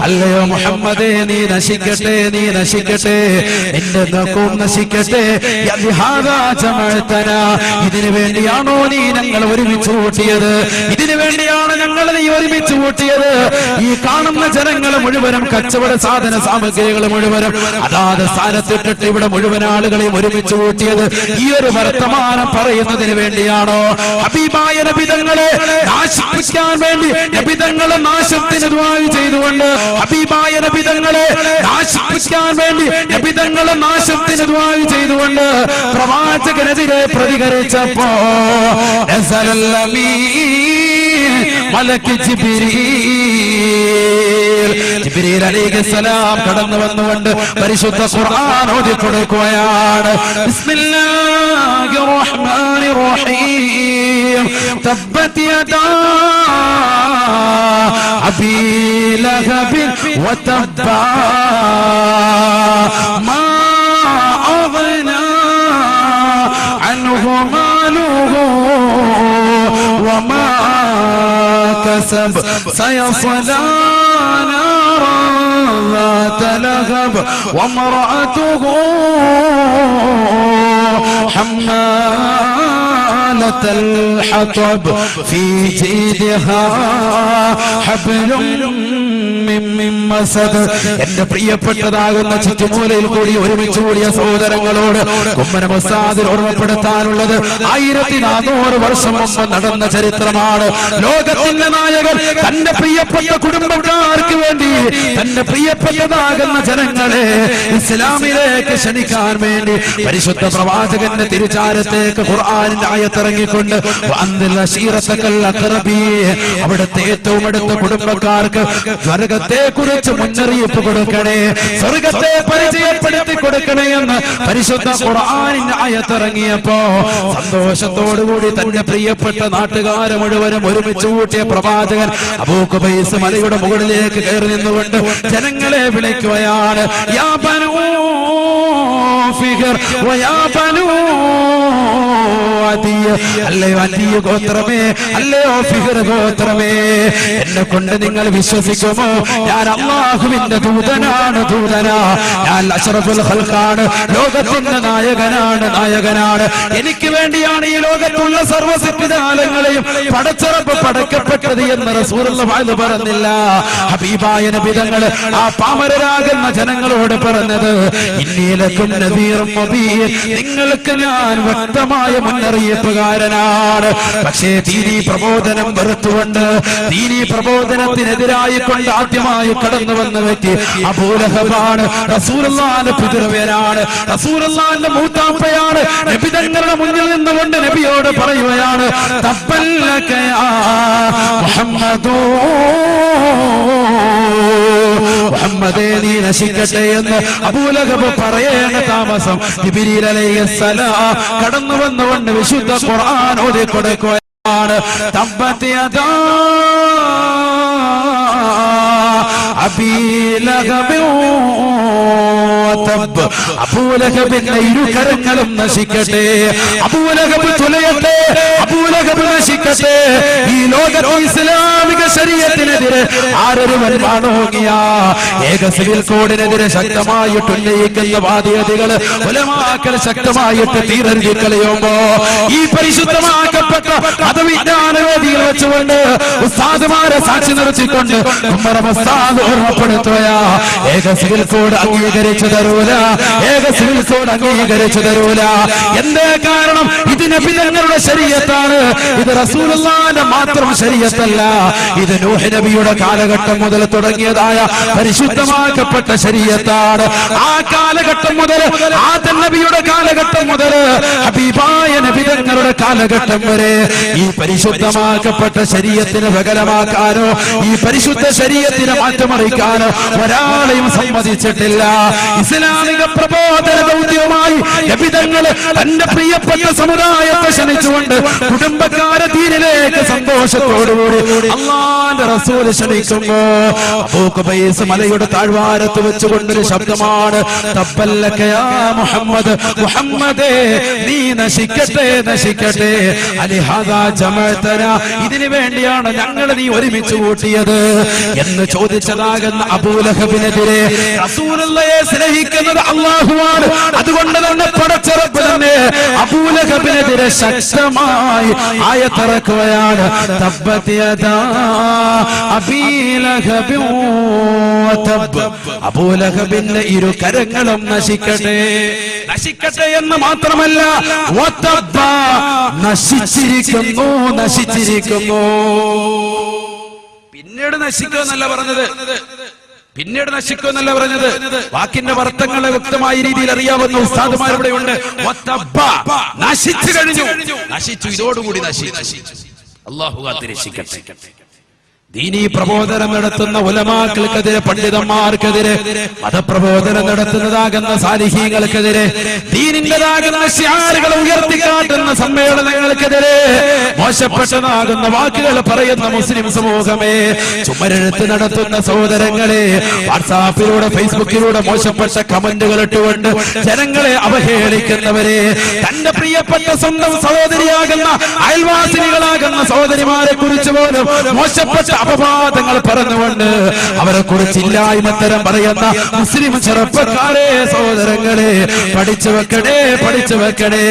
അല്ലയോ മുഹമ്മദേ നീ നശിക്കട്ടെ, നീ നശിക്കട്ടെ, എന്റെ നോക്കും നശിക്കട്ടെ. ഇതിനു വേണ്ടിയാണോ നീ ഞങ്ങൾ ഒരുമിച്ച് കൂട്ടിയത്? ഇതിനു വേണ്ടിയാണ് ഞങ്ങൾ നീ ഒരുമിച്ച് കൂട്ടിയത്? ഈ കാണുന്ന ജനങ്ങൾ മുഴുവനും കച്ചവട സാധന സാമഗ്രികൾ മുഴുവനും അതാത് സ്ഥാനത്തിട്ടിട്ട് ഇവിടെ മുഴുവൻ ആളുകളെയും ഒരുമിച്ച് കൂട്ടിയത് ഈ ഒരു വർത്തമാനം പറയുന്നതിന് വേണ്ടിയാണോ? ഹബീബായ നബി തങ്ങളെ നാശിപ്പിക്കാൻ വേണ്ടി നബി തങ്ങളെ നാശത്തിന് ദുആ ചെയ്തുകൊണ്ട്, ഹബീബായ നബി തങ്ങളെ നാശിപ്പിക്കാൻ വേണ്ടി നബി തങ്ങളെ നാശത്തിന് ദുആ ചെയ്തുകൊണ്ട് പ്രവാചകനെതിരെ പ്രതികരിച്ചപ്പോ മലക്ക് ജിബ്രീൽ അലൈഹിസ്സലാം കടന്നു വന്നുകൊണ്ട് പരിശുദ്ധ ഖുർആൻ ഓതി കൊടുക്കുകയാണ്. ബിസ്മില്ലാഹിർ റഹ്മാനിർ റഹീം. തബ്ബത് യദാ അബീ ലഹബിൻ വതബ്ബാ മാ അഗ്നാ അൻഹു മാലുഹു വമാ കസബ സയസ്ലാ نارا ذات لهب وامرأته حمالة الحطب في جيدها حبل من مسد. എന്റെ പ്രിയപ്പെട്ടതാകുന്ന ചുറ്റുമൂലയിൽ കൂടി ഒരുമിച്ച് കൂടിയ സഹോദരങ്ങളോട് കുമ്മന മുസ്താദിൽ ഓർമ്മപ്പെടുത്താനുള്ളത് 1400 വർഷം മുമ്പ് നടന്ന ചരിത്രമാണ്. ലോകത്തിന്റെ നായകൻ തന്റെ പ്രിയപ്പെട്ട കുടുംബക്കാർക്ക് വേണ്ടി തന്റെ പ്രിയപ്പെട്ടതാകുന്ന ജനങ്ങളെ ഇസ്ലാമിലേക്ക് ക്ഷണിക്കാൻ വേണ്ടി പരിശുദ്ധ പ്രവാചകന്റെ തിരുചാരത്തേക്ക് ഖുർആനിന്റെ ആയത്തിറങ്ങിക്കൊണ്ട് അവിടുത്തെ ഏറ്റവും അടുത്ത കുടുംബക്കാർക്ക് സ്വർഗത്തെ കുറിച്ച് മുന്നറിയിപ്പ് കൊടുക്കണേ, സ്വർഗത്തെ പരിചയപ്പെടുത്തി കൊടുക്കണേ എന്ന് പരിശുദ്ധ ഖുർആനിന്റെ ആയത്തിറങ്ങിയപ്പോ സന്തോഷത്തോടുകൂടി തന്റെ പ്രിയപ്പെട്ട നാട്ടുകാരെ മുഴുവനും ഒരുമിച്ച് കൂട്ടിയ പ്രവാചകൻ അബൂ ഖുബൈസ് മലയുടെ മുകളിലേക്ക് കയറി നിന്നുകൊണ്ട് ജനങ്ങളെ വിളിക്കുകയാണ്. യാ ബനൂ ഫിഹർ വയാ ബനൂ അദിയ. അല്ലയോ അദിയ ഗോത്രമേ, അല്ലയോ ഫിഹർ ഗോത്രമേ, എന്നെ കൊണ്ട് നിങ്ങൾ വിശ്വസിക്കുമോ? ഞാൻ അല്ലാഹുവിന്റെ ദൂതനാണ്, ദൂതനാ. ഞാൻ അഷ്റഫുൽ ഖൽഖാണ്, ലോകത്തിന്റെ നായകനാണ്, നായകനാണ്. എനിക്ക് വേണ്ടിയാണ് ഈ ലോകത്തുള്ള സർവ്വസൃഷ്ടിജാലങ്ങളെയും പടച്ചറപ്പ് പടക്കപ്പെട്ടത് എന്ന് റസൂലുള്ളാഹി പറഞ്ഞില്ല. ഹബീബായ നബി തങ്ങൾ ആ പാമരരാകുന്ന ജനങ്ങളോട് പറഞ്ഞത് ഇന്നീലക്കും നദീറും മുബീൻ, നിങ്ങൾക്ക് ഞാൻ വ്യക്തമായ മുന്നറിയിപ്പുകാരനാണ്. പക്ഷേ ദീനീ പ്രബോധനം വെറുത്തുകൊണ്ട് ദീനീ പ്രബോധനത്തിനെതിരായി കൊണ്ട് ആദ്യമായി കടന്നു വന്ന വ്യക്തി അബൂ ലഹബാണ്. റസൂലുള്ളാഹിന്റെ പിതൃവ്യനാണ്, റസൂലുള്ളാഹിന്റെ മൂത്താപ്പയാണ്. നബി തങ്ങളുടെ മുന്നിൽ നിന്നുകൊണ്ട് നബിയോട് പറയുകയാണ്, തബ്ബല്ലക യാ മുഹമ്മദൂ, മുഹമ്മദേ നീ നശിക്കട്ടെ എന്ന് അബൂ ലഹബ് പറയേണ്ട താമസം ജിബ്രീൽ അലൈഹിസ്സലാം കടന്നു വന്നുകൊണ്ട് വിശുദ്ധ ഖുർആൻ ഓതി കൊടുക്കുകയാണ്. തബ്ബത് യദാ അബീ ലഹബിൻ വതബ്ബ. അബൂ ലഹബിന്റെ ഇരുകരങ്ങളും നശിക്കട്ടെ, അബൂ ലഹബ് തുലയട്ടെ, അബൂ ലഹബ് നശിക്കട്ടെ. ഈ ലോകത്തെ ഇസ്ലാമിക ശരീഅത്തിനെതിരെ ആരൊരുവൻ വാണോങ്ങിയ ഏക സിവിൽ കോഡിനെതിരെ ശക്തമായിട്ട് ഉന്നയിക്കുന്ന വാദിയതികൾ ഉലമാക്കൾ ശക്തമായിട്ട് തീരെഴുതി കളയുമ്പോ ഈ പരിശുദ്ധമാക്കപ്പെട്ട മതവിജ്ഞാന വേദിയിൽ വെച്ചുകൊണ്ട് ഉസ്താദുമാരെ സാക്ഷി നിർത്തിക്കൊണ്ട് ഓർമ്മപ്പെടുത്തുക, ഏക സിവിൽ കോഡ് അംഗീകരിച്ചു തരൂല, ഏക സിവിൽ കോഡ് അംഗീകരിച്ചു തരൂല. എന്തേ കാരണം? ഇത് നബി തങ്ങളുടെ ശരീഅത്താണ്, ഇത് റസൂലുള്ളാഹിന്റെ മാത്രം ശരീഅത്തല്ല, ഇത് നൂഹ് നബിയുടെ കാലഘട്ടം മുതൽ തുടങ്ങിയതായ പരിശുദ്ധമാക്കപ്പെട്ട ശരീഅത്താണ്. ആ കാലഘട്ടം മുതൽ ആദം നബിയുടെ കാലഘട്ടം മുതൽ ഹബീബായ നബി തങ്ങളുടെ കാലഘട്ടം വരെ ഈ പരിശുദ്ധമാക്കപ്പെട്ട ശരീഅത്തിനെ വികലമാക്കാനോ ഈ പരിശുദ്ധ ശരീഅത്തിനെ മാറ്റമറിക്കാനോ ഒരാളെയും സമ്മതിച്ചിട്ടില്ല. ഇസ്ലാമിക പ്രബോധന ദൗത്യവുമായി നബിതങ്ങള് തന്റെ പ്രിയപ്പെട്ട സമുദായത്തെ ക്ഷണിച്ചുകൊണ്ട് കുടുംബക്കാരെ ദീനിലേക്ക് സന്തോഷത്തോടുകൂടി അല്ലാഹുവിന്റെ റസൂൽ ക്ഷണിക്കുമ്പോ അബൂ ഖുബൈസ് മലയുടെ താഴ്വാരത്ത് വെച്ചുകൊണ്ടൊരു ശബ്ദമാണ്, തബ്ബല്ലക യാ മുഹമ്മദ്, മുഹമ്മദേ നീ നശിക്കട്ടെ നശിക്കട്ടെ, അലിഹാദാ ജമഅതനാ, ഇതിനു വേണ്ടിയാണ് ഞങ്ങൾ നീ ഒരുമിച്ച് കൂട്ടിയത് എന്ന് ചോദിച്ചതാകുന്ന അബൂലഹബിനെതിരെ റസൂലുള്ളാഹിയെ സ്നേഹിക്കുന്നത് അല്ലാഹുവാണ്. അതുകൊണ്ട് തന്നെ പടച്ച റബ്ബ് തന്നെ അബൂലഹബിനെതിരെ ശക്തമായി ആയത്തിറക്കുകയാണ്, തബ്ബത് യദാ അബീ ലഹബിൻ വതബ്, അബൂലഹബിന്റെ ഇരു കരങ്ങളും നശിക്കട്ടെ. നശിക്കട്ടെ എന്ന് മാത്രമല്ല, വതബ, നശിച്ചിരിക്കുന്നു, നശിച്ചിരിക്കുന്നു. പിന്നീട് നശിക്കുമെന്നല്ല പറഞ്ഞത്, പിന്നീട് നശിക്കുമെന്നല്ല പറഞ്ഞത്. വാക്കിന്റെ അർത്ഥങ്ങളെ വ്യക്തമായ രീതിയിൽ അറിയാവുന്ന ഉസ്താദുമാരിവിടെ ഉണ്ട്. നശിച്ചു കഴിഞ്ഞു, നശിച്ചു, ഇതോടുകൂടി നശിച്ചു. അല്ലാഹു കാത്തിരക്ഷിക്കട്ടെ. ദീനീ പ്രബോധനം നടത്തുന്ന ഉലമാക്കൾക്കെതിരെ, പണ്ഡിതന്മാർക്കെതിരെ, മതപ്രബോധനം നടത്തുന്നതാകുന്ന സാലിഹീങ്ങൾക്കെതിരെ, ദീനിന്റേതാകുന്ന ശിആറുകൾ ഉയർത്തിക്കാട്ടുന്ന സമ്മേളനങ്ങൾക്കെതിരെ മോശപ്പെട്ടതാകുന്ന വാക്കുകൾ പറയുന്ന മുസ്ലിം സമൂഹമേ, ചുമരെഴുത്ത് നടത്തുന്ന സഹോദരങ്ങളെ, വാട്സാപ്പിലൂടെ ഫേസ്ബുക്കിലൂടെ മോശപ്പെട്ട കമന്റുകൾ ഇട്ടുകൊണ്ട് ജനങ്ങളെ അവഹേളിക്കുന്നവരെ, തന്റെ പ്രിയപ്പെട്ട സ്വന്തം സഹോദരിയാകുന്ന അയൽവാസിനികളാകുന്ന സഹോദരിമാരെ കുറിച്ച് പോലും മോശപ്പെട്ട അപവാദങ്ങൾ പറഞ്ഞുകൊണ്ട് അവരെ കുറിച്ച് ഇല്ലായ്മത്തരം പറയുന്ന മുസ്ലിം ചെറുപ്പക്കാരെ, സഹോദരങ്ങളെ, പഠിച്ചു വെക്കണേ, പഠിച്ചു വെക്കണേ.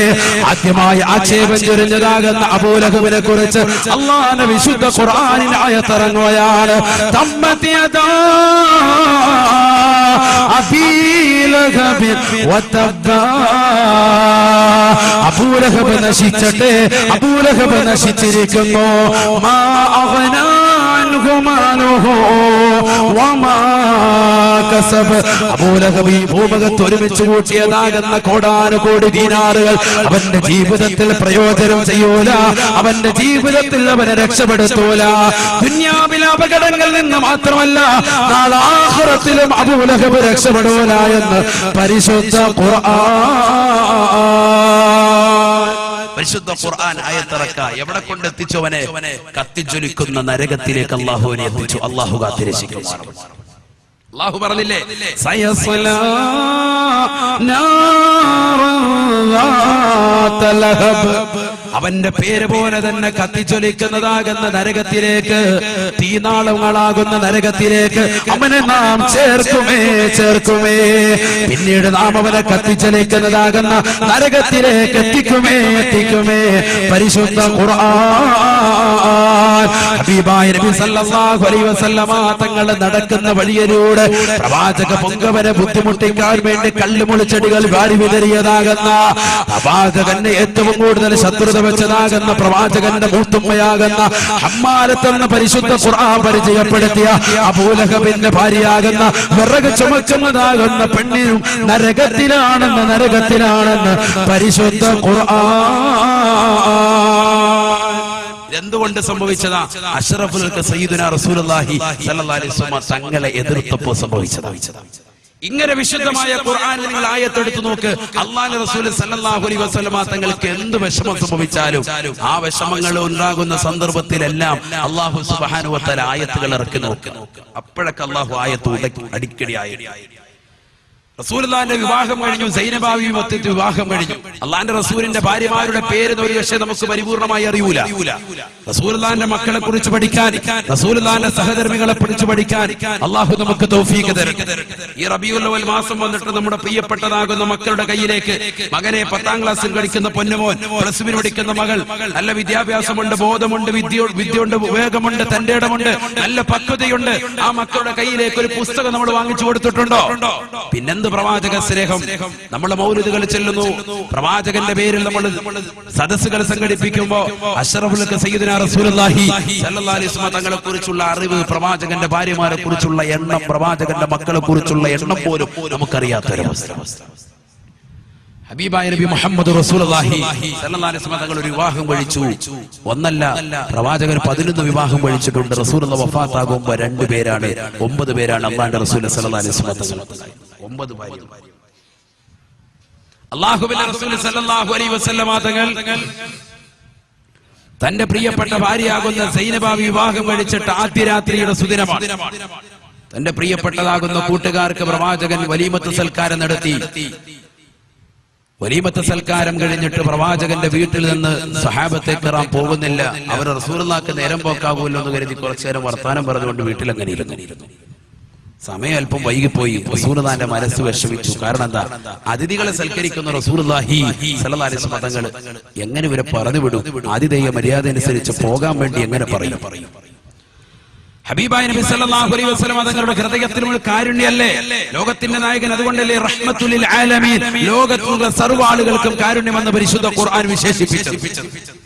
ആദ്യമായി ആക്ഷേപം ചൊരിഞ്ഞതാകുന്ന അബൂലഹബിനെ കുറിച്ച് അല്ലാഹുവിന്റെ വിശുദ്ധ ഖുർആനിൽ ആയത്തിറങ്ങുകയാണ്, തബ്ബത് യദാ അബീ ലഹബിൻ വതബ്ബ, അബൂലഹബ് നശിച്ചട്ടെ, അബൂലഹബ് നശിച്ചിരിക്കുന്നു. മാ അഗ്നാ അബൂലഹബ് ഈ ഭൂമുഖത്ത് ഒരുമിച്ച് കൂട്ടിയതാകുന്ന കോടാനുകോടി ദീനാറുകൾ അവന്റെ ജീവിതത്തിൽ പ്രയോജനം ചെയ്യൂല, അവന്റെ ജീവിതത്തിൽ അവനെ രക്ഷപ്പെടുത്തൂല. ദുനിയാവിലെ അപകടങ്ങളിൽ നിന്ന് മാത്രമല്ല, നാളെ ആഖിറത്തിലും അബൂലഹബ് രക്ഷപ്പെടൂല എന്ന് പരിശുദ്ധ പരിശുദ്ധ ഖുർആൻ ആയത്തിറക്ക. എവിടെ കൊണ്ടെത്തിച്ചവനെ? കത്തിജ്വലിക്കുന്ന നരകത്തിലേക്ക് അല്ലാഹുവിനെ എത്തിച്ചു. അല്ലാഹു കാത്തിരക്ഷിക്കുമാർ. അല്ലാഹു പറഞ്ഞില്ലേ, സയസ്ലാ നാറൻ ദാത ലഹബ്, അവന്റെ പേര് പോലെ തന്നെ കത്തിജ്വലിക്കുന്നതാകുന്ന നരകത്തിലേക്ക്, തീനാളങ്ങളാകുന്ന നരകത്തിലേക്ക് അവനെ നാം ചേർക്കുമേ, ചേർക്കുമേ. പിന്നീട് നാം അവനെ കത്തിജ്വലിക്കുന്നതാകുന്ന നരകത്തിലേക്ക് എത്തിക്കുമേ, എത്തിക്കുമേ. പരിശുദ്ധ ഖുർആൻ ഹബീബായ നബി സല്ലല്ലാഹു അലൈഹി വസല്ലമ തങ്ങൾ നടക്കുന്ന വഴിയിലൂടെ പ്രവാചക പൊങ്കവനെ ബുദ്ധിമുട്ടിക്കാൻ വേണ്ടി കല്ലുമുളിച്ചെടികൾ വാരി വിതറിയതാകുന്ന പ്രവാചകന്റെ ഏറ്റവും കൂടുതൽ ശത്രുത വെച്ചതാകുന്ന പ്രവാചകന്റെ മൂത്തുമ്മയാകുന്ന ഹമ്മാലത്തെന്ന പരിശുദ്ധ ഖുർആൻ പരിചയപ്പെടുത്തിയ അബൂലഹബിന്റെ ഭാര്യയാകുന്ന വിറക് ചുമക്കുന്നതാകുന്ന പെണ്ണിനും നരകത്തിലാണെന്ന്, നരകത്തിലാണെന്ന് പരിശുദ്ധ ഖുർആൻ. എന്തുകൊണ്ട് സംഭവിച്ചതാ? അഷ്റഫുൽ സയ്യിദുനാ റസൂലുള്ളാഹി സ്വല്ലല്ലാഹു അലൈഹി വസല്ലം തങ്ങളെ എതിർത്തപ്പോൾ സംഭവിച്ചതാ. ഇങ്ങനെ വിശുദ്ധമായ ഖുർആനിൽ നിങ്ങൾ ആയത്തെടുത്തു നോക്ക്. അല്ലാഹുവിന്റെ റസൂൽ സല്ലല്ലാഹു അലൈഹി വസല്ലം തങ്ങൾക്ക് എന്ത് വിഷമം സംഭവിച്ചാലും ആ വിഷമങ്ങൾ ഉണ്ടാകുന്ന സന്ദർഭത്തിലെല്ലാം അല്ലാഹു സുബ്ഹാനഹു വ തആല ആയത്തുകൾ ഇറക്കി നോക്ക്. അപ്പോഴൊക്കെ അല്ലാഹു ആയത്ത് അടിക്കടി റസൂലുള്ളാഹിന്റെ വിവാഹം കഴിഞ്ഞു, സൈനബാവിയും ഒത്തിട്ട് വിവാഹം കഴിഞ്ഞു. അള്ളാന്റെ റസൂലിന്റെ ഭാര്യമാരുടെ പേര് ഒരു പക്ഷേ നമുക്ക് പരിപൂർണമായി അറിയൂല. റസൂലുള്ളാഹിന്റെ മക്കളെ കുറിച്ച് പഠിക്കാൻ, റസൂലുള്ളാഹിന്റെ സഹധർമ്മികളെ കുറിച്ച് പഠിക്കാൻ അള്ളാഹു നമുക്ക് തൗഫീഖ് തരട്ടെ. ഈ റബീഉൽ അവ്വൽ മാസം വന്നിട്ട് നമ്മുടെ പ്രിയപ്പെട്ടതാകുന്ന മക്കളുടെ കയ്യിലേക്ക് മകനെ 10ാം ക്ലാസ്സിൽ പഠിക്കുന്ന പൊന്നുമോൻ, പ്ലസ് ടു പഠിക്കുന്ന മകൾ, നല്ല വിദ്യാഭ്യാസമുണ്ട്, ബോധമുണ്ട്, വിദ്യയുണ്ട്, വിവേകമുണ്ട്, തന്റെ ഇടമുണ്ട്, നല്ല പക്വതയുണ്ട്. ആ മക്കളുടെ കയ്യിലേക്ക് ഒരു പുസ്തകം നമ്മൾ വാങ്ങിച്ചു കൊടുത്തിട്ടുണ്ടോ? പിന്നെന്ത് പ്രവാചക സ്നേഹം! നമ്മൾ മൗലിദുകൾ ചെല്ലുന്നു, പ്രവാചകന്റെ പേരിൽ നമ്മൾ സദസ്സുകൾ സംഘടിപ്പിക്കുമ്പോ അഷ്റഫുൽ സയ്യിദുനാ റസൂലുള്ളാഹി സ്വല്ലല്ലാഹു അലൈഹി വസല്ലം തങ്ങളെ കുറിച്ചുള്ള അറിവ്, പ്രവാചകന്റെ ഭാര്യമാരെ കുറിച്ചുള്ള എണ്ണം, പ്രവാചകന്റെ മക്കളെ കുറിച്ചുള്ള എണ്ണം പോലും നമുക്കറിയാത്തൊരവസ്ഥ. ഹബീബായ നബി മുഹമ്മദ് റസൂലുള്ളാഹി സ്വല്ലല്ലാഹു അലൈഹി വസല്ലം തങ്ങൾ ഒരു വിവാഹം കഴിച്ചു. ഒന്നല്ല, പ്രവാചകർ 11 വിവാഹം കഴിച്ചിട്ടുണ്ട്. റസൂലുള്ളാഹി വഫാത്താകുമ്പോൾ 2 പേരാണ്, 9 പേരാണ് അല്ലാഹുവിന്റെ റസൂൽ സ്വല്ലല്ലാഹു അലൈഹി വസല്ലം തങ്ങൾ. 9 ഭാര്യ. അല്ലാഹുവിന്റെ റസൂൽ സല്ലല്ലാഹു അലൈഹി വസല്ലമ തങ്ങൾ തന്റെ പ്രിയപ്പെട്ട ഭാര്യയാകുന്ന സൈനബ വിവാഹം കഴിച്ചിട്ട് ആദ്യ രാത്രിയുടെ സുദിനമാണ്. തന്റെ പ്രിയപ്പെട്ടതാകുന്ന കൂട്ടുകാർക്ക് പ്രവാചകൻ വലീമത്ത് സൽക്കാരം നടത്തി. വലീമത്ത് സൽക്കാരം കഴിഞ്ഞിട്ട് പ്രവാചകന്റെ വീട്ടിൽ നിന്ന് സഹാബത്തെ കയറാൻ പോകുന്നില്ല. അവർ റസൂലുള്ളാഹിക്ക് നേരം പോക്കാകുമല്ലോ എന്ന് കരുതി കുറച്ചു നേരം വർത്താനം പറഞ്ഞുകൊണ്ട് വീട്ടിൽ അങ്ങനെ ഇരുന്നു. സമയം അല്പം വൈകിപ്പോയി. റസൂലുള്ളാഹിന്റെ മനസ്സ് വിഷമിച്ചു. കാരണം എന്താ? അതിഥികളെ സൽക്കരിക്കുന്ന റസൂലുള്ളാഹി സ്വല്ലല്ലാഹു അലൈഹി വസല്ലം തങ്ങൾ എങ്ങനെ ഇവരെ പറഞ്ഞു വിടും? ആതിഥേയ മര്യാദ അനുസരിച്ച് പോകാൻ വേണ്ടി എങ്ങനെ പറയും? ഹബീബായ നബി സല്ലല്ലാഹു അലൈഹി വസല്ലം തങ്ങളുടെ ഹൃദയത്തിലുള്ള കാരുണ്യമല്ലേ ലോകത്തിന്റെ നായകൻ. അതുകൊണ്ടല്ലേ റഹ്മത്തുൽ ലിൽ ആലമീൻ, ലോകത്തുള്ള സർവ്വ ആളുകൾക്കും കാരുണ്യമെന്ന് പരിശുദ്ധ ഖുർആൻ വിശേഷിപ്പിച്ചത്.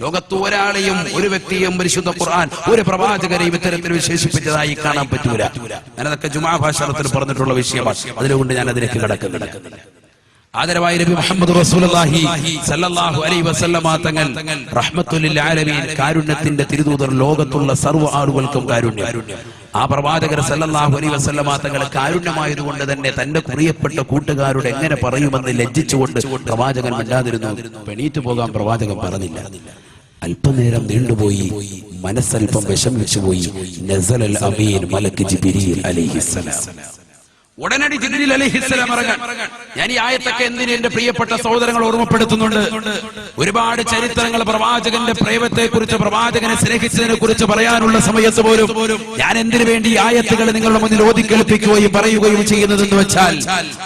ലോകത്ത് ഒരാളെയും ഒരു വ്യക്തിയെയും പരിശുദ്ധ ഖുർആൻ ഒരു പ്രവാചകരെയും ഇത്തരത്തിൽ വിശേഷിപ്പിച്ചതായി കാണാൻ പറ്റൂല. ഞാനതൊക്കെ ജുമാ ഭാഷണത്തിൽ പറഞ്ഞിട്ടുള്ള വിഷയമാണ്. അതുകൊണ്ട് ഞാൻ അതിലേക്ക് കടക്കുന്നില്ല. ആദരവായ നബി മുഹമ്മദ് റസൂലുള്ളാഹി സല്ലല്ലാഹു അലൈഹി വസല്ലമ തങ്ങൾ റഹ്മത്തുൽ ലിൽ ആലമീൻ, കാരുണ്യത്തിന്റെ തിരുദൂതർ, ലോകത്തുള്ള സർവ്വ ആളുകൾക്കും കാരുണ്യം. ആ പ്രവാചകർ സല്ലല്ലാഹു അലൈഹി വസല്ലമ തങ്ങൾ കാരുണ്യമായതുകൊണ്ട് തന്നെ തന്റെ പ്രിയപ്പെട്ട കൂട്ടുകാരോട് എങ്ങനെ പറയുമെന്ന് ലജ്ജിച്ചുകൊണ്ട് പ്രവാചകൻ മിണ്ടാതിരുന്നു. എണീറ്റ് പോകാൻ പ്രവാചകൻ പറഞ്ഞില്ല. അല്പനേരം നീണ്ടുപോയി. മനസ്സൽപ്പം വിഷമിച്ചുപോയി. നസലൽ അമീൻ മലക്ക് ജിബ്രീൽ അലൈഹിസ്സലാം. ഉടനടി ജിബ്രീൽ അലൈഹിസ്സലാം ഇറങ്ങാൻ. ഞാൻ ഈ ആയത്തൊക്കെ എന്തിന് എന്റെ പ്രിയപ്പെട്ട സഹോദരങ്ങൾ ഓർമ്മപ്പെടുത്തുന്നുണ്ട്? ഒരുപാട് ചരിത്രങ്ങൾ പ്രവാചകന്റെ പ്രേമത്തെ കുറിച്ച്, പ്രവാചകനെ സ്നേഹിച്ചതിനെ കുറിച്ച് പറയാനുള്ള സമയത്ത് പോലും ഞാൻ എന്തിനു വേണ്ടി ഈ ആയത്തുകൾ നിങ്ങളുടെ മുന്നിൽ ഓതിക്കേൽപ്പിക്കുകയും പറയുകയും ചെയ്യുന്നതെന്ന് വെച്ചാൽ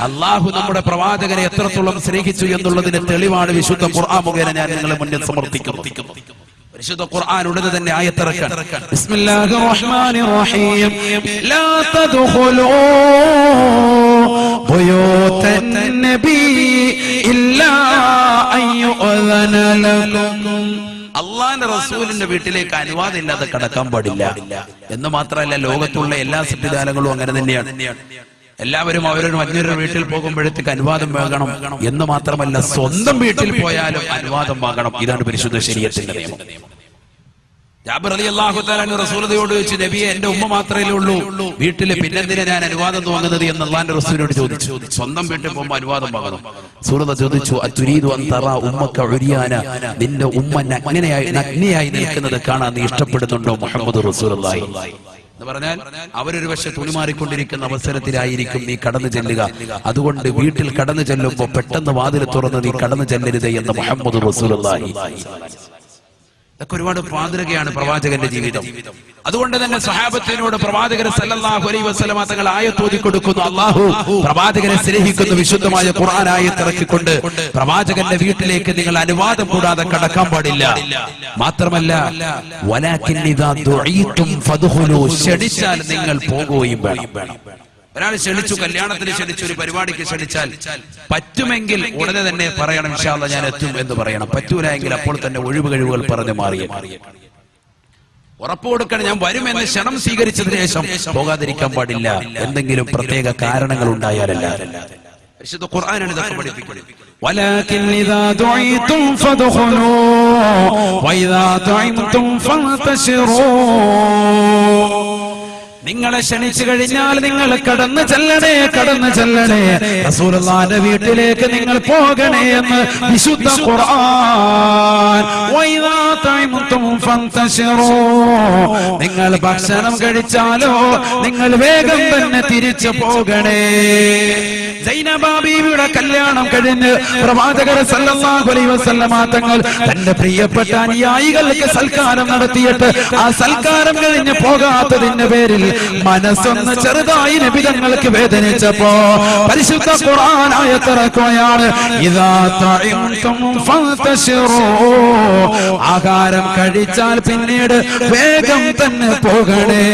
അള്ളാഹു നമ്മുടെ പ്രവാചകനെ എത്രത്തോളം സ്നേഹിച്ചു എന്നുള്ളതിന് തെളിവാണ് വിശുദ്ധ ഖുർആൻ മുഖേന ഞാൻ നിങ്ങളുടെ മുന്നിൽ സമർപ്പിക്കുന്നു. പരിശുദ്ധ ഖുർആൻ ഉടനെ തന്നെ ആയത്തിറക്കാൻ. ബിസ്മില്ലാഹിർ റഹ്മാനിർ റഹീം. ലാ തദ്ഖുലൂ ബുയൂതൻ നബി ഇല്ലാ അയ്യുഅ്ദന ലക്കും. അല്ലാഹുവിന്റെ റസൂലിന്റെ വീട്ടിലേക്ക് അനുവാദം ഇല്ലാതെ കടക്കാൻ പാടില്ല എന്ന് മാത്രമല്ല, ലോകത്തുള്ള എല്ലാ സംവിധാനങ്ങളും അങ്ങനെ തന്നെയാണ്. എല്ലാവരും അവരുടെ മറ്റൊരു വീട്ടിൽ പോകുമ്പോഴത്തേക്ക് അനുവാദം വാങ്ങണം എന്ന് മാത്രമല്ല, സ്വന്തം വീട്ടിൽ പോയാലും അനുവാദം വാങ്ങണം. ഇതാണ് പരിശുദ്ധ ശരീഅത്തിന്റെ നിയമം. ജാബിർ റളിയല്ലാഹു തആല അൻഹു റസൂലുള്ളാഹിയോട് ചോദിച്ചു, നബിയെ എന്റെ ഉമ്മ മാത്രമേ ഉള്ളൂ വീട്ടില്, പിന്നെന്തിനാ ഞാൻ അനുവാദം വാങ്ങുന്നത് എന്ന് അല്ലാഹുവിന്റെ റസൂലിനോട് ചോദിച്ചു. സ്വന്തം വീട്ടിൽ പോകുമ്പോൾ അനുവാദം വാങ്ങണം. റസൂലുള്ളാഹി ചോദിച്ചു, അതുരീദു അൻ തറാ ഉമ്മക ഉരിയാന, നിന്റെ ഉമ്മ നഗ്നയായി നിൽക്കുന്നത് കാണാൻ നീ ഇഷ്ടപ്പെടുന്നുണ്ടോ മുഹമ്മദ് റസൂലുള്ളാഹി എന്ന് പറഞ്ഞാൽ അവരൊരു പക്ഷെ തുണിമാറിക്കൊണ്ടിരിക്കുന്ന അവസരത്തിലായിരിക്കും നീ കടന്നു ചെല്ലുക. അതുകൊണ്ട് വീട്ടിൽ കടന്നു ചെല്ലുമ്പോൾ പെട്ടെന്ന് വാതിൽ തുറന്ന് നീ കടന്നു ചെല്ലരുത് എന്ന് മുഹമ്മദ് റസൂലുള്ളാഹി. ഇതൊക്കെ ഒരുപാട് മാതൃകയാണ് പ്രവാചകന്റെ ജീവിതം. അതുകൊണ്ട് തന്നെ സ്വഹാബത്തിനോട് പ്രവാചകൻ സല്ലല്ലാഹു അലൈഹി വസല്ലമ തങ്ങൾ ആയത്ത് ഓതി കൊടുക്കുന്നു. അല്ലാഹു പ്രവാചകനെ സ്നേഹിക്കുന്ന വിശുദ്ധമായ ഖുർആൻ ആയത്ത് ഇറക്കിക്കൊണ്ട് പ്രവാചകന്റെ വീട്ടിലേക്ക് നിങ്ങൾ അനുവാദം കൂടാതെ കടക്കാൻ പാടില്ല. മാത്രമല്ല വലാകിൻ ഇദാ ദുഈതും ഫദ്ഖുലൂ, ക്ഷണിച്ചാൽ നിങ്ങൾ പോകുകയും വേണം. ഒരാൾ ക്ഷണിച്ചു, കല്യാണത്തിന് ക്ഷണിച്ചു, ഒരു പരിപാടിക്ക് ക്ഷണിച്ചാൽ പറ്റുമെങ്കിൽ ഉടനെ തന്നെ പറയണം ഇൻഷാ അല്ലാഹ് ഞാൻ എത്തും എന്ന് പറയണം. പറ്റൂല എങ്കിൽ അപ്പോൾ തന്നെ ഒഴിവ് കഴിവുകൾ പറഞ്ഞു മാറിയ ഉറപ്പ് കൊടുക്കണം. ഞാൻ വരുമെന്ന് ക്ഷണം സ്വീകരിച്ചതിന് ശേഷം പോകാതിരിക്കാൻ പാടില്ല. എന്തെങ്കിലും പ്രത്യേക കാരണങ്ങൾ ഉണ്ടായാലല്ല. വിശുദ്ധ ഖുർആനാണ് ഇതൊക്കെ പഠിപ്പിക്കുന്നത്. വലാകിൻ ഇദാ ദുഈതും ഫദ്ഖുലൂ വഇദാ ദുഇതും ഫന്തശിറൂ. നിങ്ങളെ ക്ഷണിച്ചു കഴിഞ്ഞാൽ നിങ്ങൾ കടന്നു ചെല്ലണേ റസൂലുള്ളാഹിന്റെ വീട്ടിലേക്ക് നിങ്ങൾ പോകണേ എന്ന് വിശുദ്ധ ഖുർആൻ. വഇദാ തഅമുതും ഫന്തശിറൂ, നിങ്ങൾ ഭക്ഷണം കഴിച്ചാലോ നിങ്ങൾ വേഗം തന്നെ തിരിച്ചു പോകണേ. സൈനബ ബീവിയുടെ കല്യാണം കഴിഞ്ഞ് പ്രവാചകർ സല്ലല്ലാഹു അലൈഹി വസല്ലമ തങ്ങൾ തന്റെ പ്രിയപ്പെട്ട അനുയായികൾക്ക് സൽക്കാരം നടത്തിയിട്ട് ആ സൽക്കാരം കഴിഞ്ഞ് പോകാത്തതിന്റെ പേരിൽ മനസ്സൊന്ന് ചെറുതായി നബി തങ്ങൾക്ക് വേദനിച്ചപ്പോ പരിശുദ്ധ ഖുർആൻ ആയത്തിറക്കുകയാണ്. ഇദാ തഅമുതും ഫന്തശിറൂ, ആഹാരം കഴിച്ചാൽ പിന്നീട് വേഗം തന്നെ പോകണേ.